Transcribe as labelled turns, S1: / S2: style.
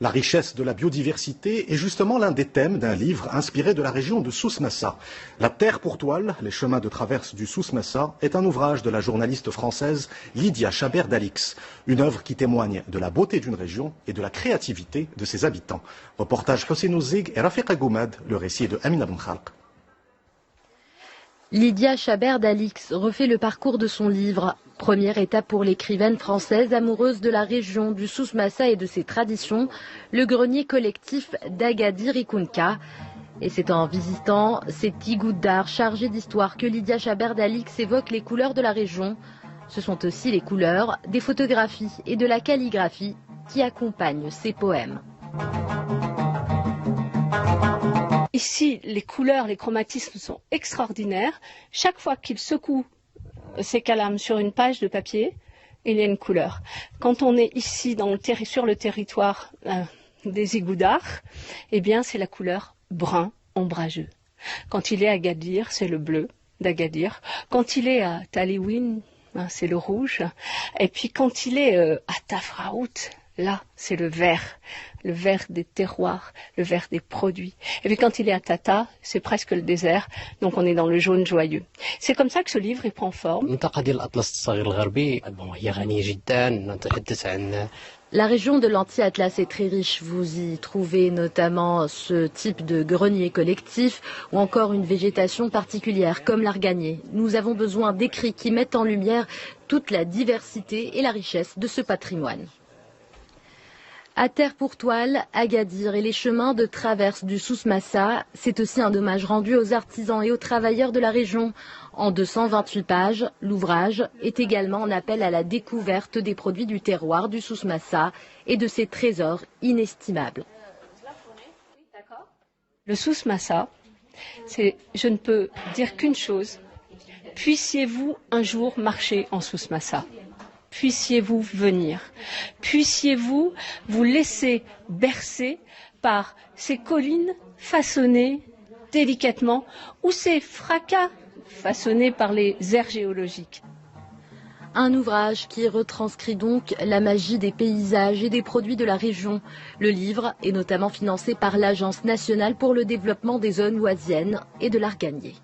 S1: La richesse de la biodiversité est justement l'un des thèmes d'un livre inspiré de la région de Souss Massa. La terre pour toile, les chemins de traverse du Souss Massa est un ouvrage de la journaliste française Lydia Chabert-Dalix. Une œuvre qui témoigne de la beauté d'une région et de la créativité de ses habitants. Reportage Hossein Ouzig et Rafiqa Goumad, le récit de Amina Ben Khalq.
S2: Lydia Chabert-Dalix refait le parcours de son livre. Première étape pour l'écrivaine française amoureuse de la région du Souss Massa et de ses traditions, le grenier collectif d'Agadir Ikunka. Et c'est en visitant ces petits gouttes d'art chargés d'histoire que Lydia Chabert-Dalix évoque les couleurs de la région. Ce sont aussi les couleurs des photographies et de la calligraphie qui accompagnent ses poèmes.
S3: Ici, les couleurs, les chromatismes sont extraordinaires. Chaque fois qu'il secoue ses calames sur une page de papier, il y a une couleur. Quand on est ici sur le territoire des Igoudards, eh bien c'est la couleur brun ombrageux. Quand il est à Agadir, c'est le bleu d'Agadir. Quand il est à Taliwin, c'est le rouge. Et puis quand il est à Tafraout, là, c'est le vert des terroirs, le vert des produits. Et puis quand il est à Tata, c'est presque le désert, donc on est dans le jaune joyeux. C'est comme ça que ce livre il prend forme.
S2: La région de l'Anti-Atlas est très riche. Vous y trouvez notamment ce type de grenier collectif ou encore une végétation particulière comme l'arganier. Nous avons besoin d'écrits qui mettent en lumière toute la diversité et la richesse de ce patrimoine. À terre pour toile, Agadir et les chemins de traverse du Souss Massa, c'est aussi un hommage rendu aux artisans et aux travailleurs de la région. En 228 pages, l'ouvrage est également un appel à la découverte des produits du terroir du Souss Massa et de ses trésors inestimables.
S3: Le Souss Massa, je ne peux dire qu'une chose, puissiez-vous un jour marcher en Souss Massa. Puissiez-vous venir, puissiez-vous vous laisser bercer par ces collines façonnées délicatement ou ces fracas façonnés par les aires géologiques.
S2: Un ouvrage qui retranscrit donc la magie des paysages et des produits de la région. Le livre est notamment financé par l'Agence nationale pour le développement des zones oisiennes et de l'arganier.